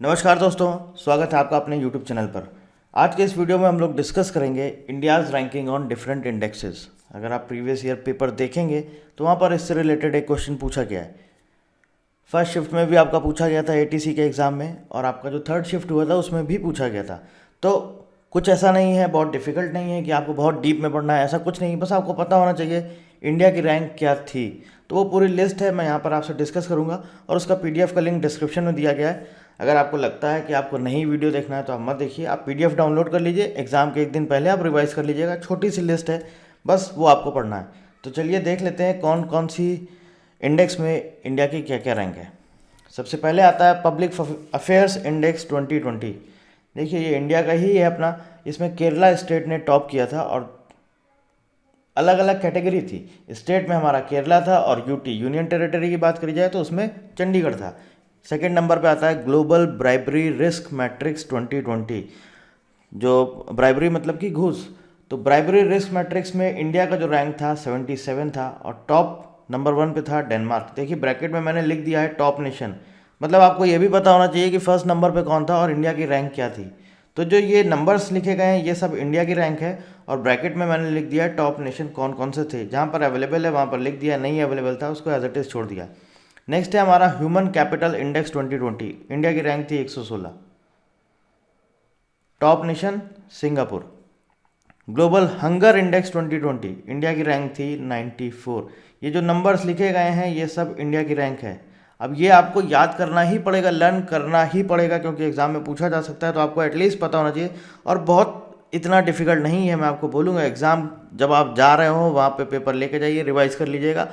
नमस्कार दोस्तों, स्वागत है आपका अपने YouTube चैनल पर। आज के इस वीडियो में हम लोग डिस्कस करेंगे India's ranking on different indexes. अगर आप प्रीवियस ईयर पेपर देखेंगे तो वहाँ पर इससे रिलेटेड एक क्वेश्चन पूछा गया है। फर्स्ट शिफ्ट में भी आपका पूछा गया था ATC के एग्ज़ाम में, और आपका जो थर्ड शिफ्ट हुआ था उसमें भी पूछा गया था। तो कुछ ऐसा नहीं है, बहुत डिफिकल्ट नहीं है कि आपको बहुत डीप में पढ़ना है, ऐसा कुछ नहीं। बस आपको पता होना चाहिए इंडिया की रैंक क्या थी। तो वो पूरी लिस्ट है, मैं यहाँ पर आपसे डिस्कस करूँगा, और उसका PDF का लिंक डिस्क्रिप्शन में दिया गया है। अगर आपको लगता है कि आपको नहीं वीडियो देखना है तो आप मत देखिए, आप PDF डाउनलोड कर लीजिए, एग्ज़ाम के एक दिन पहले आप रिवाइज कर लीजिएगा। छोटी सी लिस्ट है, बस वो आपको पढ़ना है। तो चलिए देख लेते हैं कौन कौन सी इंडेक्स में इंडिया की क्या क्या रैंक है। सबसे पहले आता है पब्लिक अफेयर्स इंडेक्स 2020। देखिए ये इंडिया का ही है अपना। इसमें केरला स्टेट ने टॉप किया था, और अलग अलग कैटेगरी थी। स्टेट में हमारा केरला था, और यूटी यूनियन टेरिटरी की बात करी जाए तो उसमें चंडीगढ़ था। सेकंड नंबर पे आता है ग्लोबल ब्राइबरी रिस्क मैट्रिक्स 2020, जो ब्राइबरी मतलब कि घूस। तो ब्राइबरी रिस्क मैट्रिक्स में इंडिया का जो रैंक था 77 था, और टॉप नंबर 1 पे था डेनमार्क। देखिए ब्रैकेट में मैंने लिख दिया है टॉप नेशन, मतलब आपको ये भी पता होना चाहिए कि फर्स्ट नंबर पे कौन था और इंडिया की रैंक क्या थी। तो जो ये नंबर्स लिखे गए हैं ये सब इंडिया की रैंक है, और ब्रैकेट में मैंने लिख दिया है टॉप नेशन कौन कौन से थे। जहाँ पर अवेलेबल है वहाँ पर लिख दिया, नहीं अवेलेबल था उसको एज इट इज छोड़ दिया। नेक्स्ट है हमारा ह्यूमन कैपिटल इंडेक्स 2020। इंडिया की रैंक थी 116। Top nation Singapore. Global hunger index 2020, India की रैंक थी 94। ये जो नंबर्स लिखे गए हैं ये सब इंडिया की रैंक है। अब ये आपको याद करना ही पड़ेगा, लर्न करना ही पड़ेगा, क्योंकि एग्जाम में पूछा जा सकता है, तो आपको एटलीस्ट पता होना चाहिए। और बहुत इतना डिफिकल्ट नहीं है, मैं आपको बोलूँगा। एग्ज़ाम जब आप जा रहे हो वहाँ पे पेपर लेके जाइए, रिवाइज कर लीजिएगा,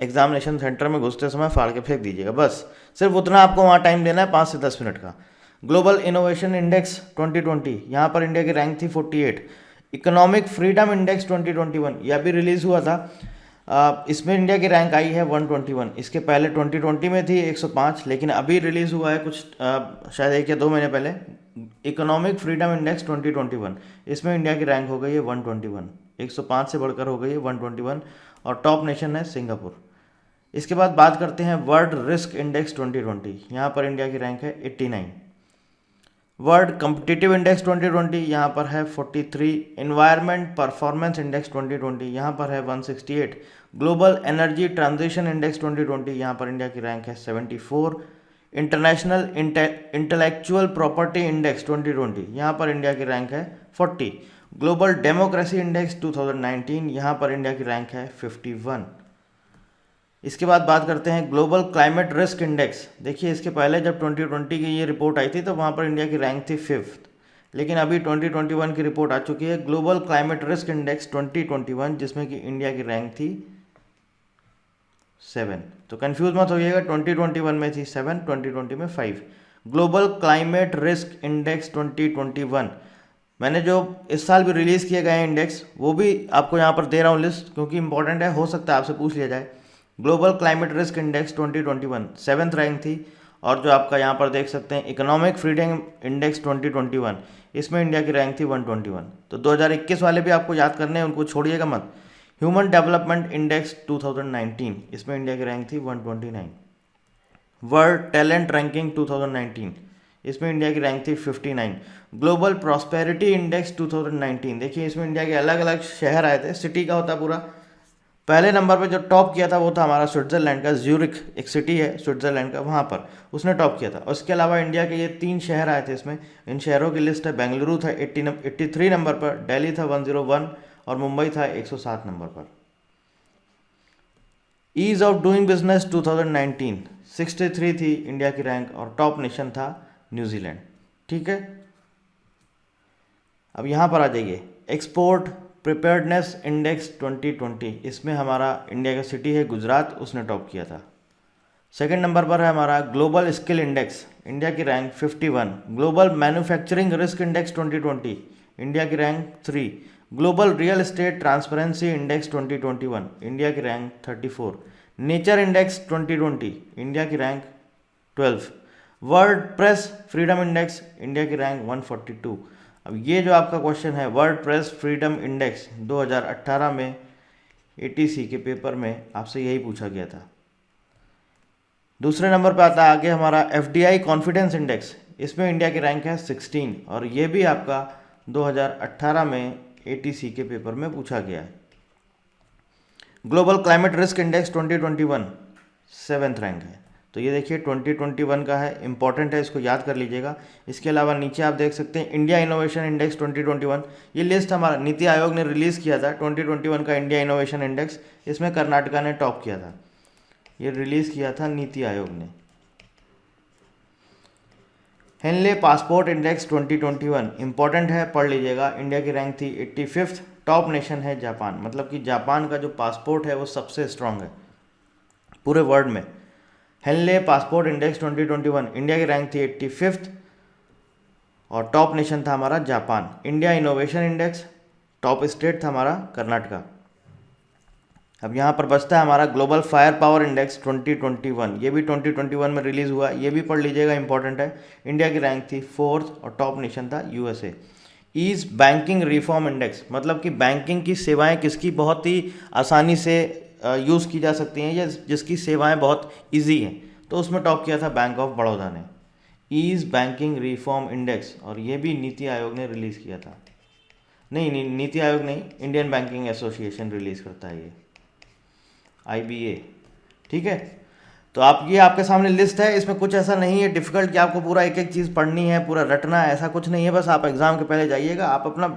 एग्जामिनेशन सेंटर में घुसते समय फाड़ के फेंक दीजिएगा। बस सिर्फ उतना आपको वहाँ टाइम देना है, 5 से 10 मिनट का। ग्लोबल इनोवेशन इंडेक्स 2020, यहाँ पर इंडिया की रैंक थी 48। इकोनॉमिक फ्रीडम इंडेक्स 2021, यह भी रिलीज़ हुआ था। इसमें इंडिया की रैंक आई है 121। इसके पहले 2020 में थी 105, लेकिन अभी रिलीज़ हुआ है कुछ शायद 1 या 2 महीने पहले इकोनॉमिक फ्रीडम इंडेक्स 2021। इसमें इंडिया की रैंक हो गई है 121, 105 से बढ़कर हो गई है 121, और टॉप नेशन है सिंगापुर। इसके बाद बात करते हैं वर्ल्ड रिस्क इंडेक्स 2020। यहाँ पर इंडिया की रैंक है 89। वर्ल्ड कम्पिटिटिव इंडेक्स 2020, यहाँ पर है 43। इन्वायरमेंट परफॉर्मेंस इंडेक्स 2020, यहाँ पर है 168। ग्लोबल एनर्जी ट्रांजिशन इंडेक्स 2020, यहाँ पर इंडिया की रैंक है 74। इंटरनेशनल इंटेलेक्चुअल प्रॉपर्टी इंडेक्स 2020, यहाँ पर इंडिया की रैंक है 40। ग्लोबल डेमोक्रेसी इंडेक्स 2019, यहाँ पर इंडिया की रैंक है 51। इसके बाद बात करते हैं ग्लोबल क्लाइमेट रिस्क इंडेक्स। देखिए इसके पहले जब 2020 की ये रिपोर्ट आई थी तो वहाँ पर इंडिया की रैंक थी 5th, लेकिन अभी 2021 की रिपोर्ट आ चुकी है ग्लोबल क्लाइमेट रिस्क इंडेक्स 2021, जिसमें कि इंडिया की रैंक थी 7। तो कंफ्यूज मत होइएगा, 2021 में थी 7, 2020 में 5। ग्लोबल क्लाइमेट रिस्क इंडेक्स 2021, मैंने जो इस साल भी रिलीज़ किए गए हैं इंडेक्स वो भी आपको यहाँ पर दे रहा हूँ लिस्ट, क्योंकि इंपॉर्टेंट है, हो सकता है आपसे पूछ लिया जाए। Global climate risk index 2021 7th rank थी। और जो आपका यहाँ पर देख सकते हैं इकोनॉमिक फ्रीडम इंडेक्स 2021, इसमें इंडिया की रैंक थी 121। तो 2021 वाले भी आपको याद करने हैं, उनको छोड़िएगा मत। ह्यूमन डेवलपमेंट इंडेक्स 2019, इसमें इंडिया की रैंक थी 129। वर्ल्ड टैलेंट रैंकिंग 2019, इसमें इंडिया की रैंक थी 59। ग्लोबल प्रॉस्पेरिटी इंडेक्स 2019, देखिए इसमें इंडिया के अलग अलग शहर आए थे, सिटी का होता पूरा। पहले नंबर पे जो टॉप किया था वो था हमारा स्विट्ज़रलैंड का ज्यूरिख, एक सिटी है स्विट्ज़रलैंड का, वहाँ पर उसने टॉप किया था। और इसके अलावा इंडिया के ये 3 शहर आए थे इसमें। इन शहरों की लिस्ट है, बेंगलुरु था 83 नंबर पर, दिल्ली था 101, और मुंबई था 107 नंबर पर। ईज ऑफ डूइंग बिजनेस 2019 63 थी इंडिया की रैंक, और टॉप नेशन था न्यूजीलैंड। ठीक है, अब यहाँ पर आ जाइए एक्सपोर्ट प्रिपेयर्डनेस इंडेक्स 2020, इसमें हमारा इंडिया का सिटी है गुजरात, उसने टॉप किया था। सेकंड नंबर पर है हमारा ग्लोबल स्किल इंडेक्स, इंडिया की rank 51। Global manufacturing risk index 2020, India की rank 3। Global real estate transparency index 2021, India की रैंक 34। नेचर इंडेक्स 2020, इंडिया की rank 12। World press freedom index, India की रैंक 142। अब ये जो आपका क्वेश्चन है वर्ल्ड प्रेस फ्रीडम इंडेक्स 2018 में ATC के पेपर में आपसे यही पूछा गया था। दूसरे नंबर पे आता है आगे हमारा FDI कॉन्फिडेंस इंडेक्स, इसमें इंडिया की रैंक है 16 और ये भी आपका 2018 में ATC के पेपर में पूछा गया है। Global climate risk index 2021 7th rank है। तो ये देखिए 2021 का है, इंपॉर्टेंट है, इसको याद कर लीजिएगा। इसके अलावा नीचे आप देख सकते हैं इंडिया इनोवेशन इंडेक्स 2021, ये लिस्ट हमारा नीति आयोग ने रिलीज़ किया था 2021 का इंडिया इनोवेशन इंडेक्स, इसमें कर्नाटका ने टॉप किया था, ये रिलीज़ किया था नीति आयोग ने। हेनले पासपोर्ट इंडेक्स 2021 इंपॉर्टेंट है, पढ़ लीजिएगा। इंडिया की रैंक थी 85th, टॉप नेशन है जापान, मतलब कि जापान का जो पासपोर्ट है वो सबसे स्ट्रांग है पूरे वर्ल्ड में। हेनले पासपोर्ट इंडेक्स 2021, इंडिया की रैंक थी 85th और टॉप नेशन था हमारा Japan. India innovation index, top state था हमारा कर्नाटका। अब यहाँ पर बचता है हमारा ग्लोबल फायर पावर इंडेक्स 2021, ये भी 2021 में रिलीज़ हुआ, ये भी पढ़ लीजिएगा, इंपॉर्टेंट है। इंडिया की रैंक थी 4th और टॉप नेशन था USA। Ease banking reform index, मतलब कि बैंकिंग की सेवाएं किसकी बहुत ही आसानी से यूज़ की जा सकती हैं या जिसकी सेवाएं बहुत इजी हैं, तो उसमें टॉप किया था बैंक ऑफ बड़ौदा ने। ईज बैंकिंग रिफॉर्म इंडेक्स, और ये भी नीति आयोग ने रिलीज़ किया था। नहीं, नीति आयोग नहीं, इंडियन बैंकिंग एसोसिएशन रिलीज़ करता है ये, IBA, ठीक है। तो आप ये आपके सामने लिस्ट है, इसमें कुछ ऐसा नहीं है डिफ़िकल्ट कि आपको पूरा एक एक चीज़ पढ़नी है, पूरा रटना है, ऐसा कुछ नहीं है। बस आप एग्ज़ाम के पहले जाइएगा, आप अपना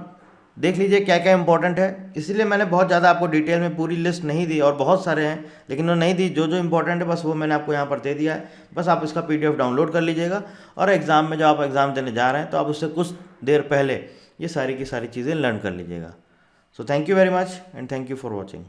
देख लीजिए क्या क्या इंपॉर्टेंट है। इसीलिए मैंने बहुत ज़्यादा आपको डिटेल में पूरी लिस्ट नहीं दी, और बहुत सारे हैं लेकिन वो नहीं दी, जो जो इंपॉर्टेंट है बस वो मैंने आपको यहाँ पर दे दिया है। बस आप इसका PDF डाउनलोड कर लीजिएगा, और एग्ज़ाम में जब आप एग्ज़ाम देने जा रहे हैं तो आप उससे कुछ देर पहले ये सारी की सारी चीज़ें लर्न कर लीजिएगा। So thank you very much and thank you for watching.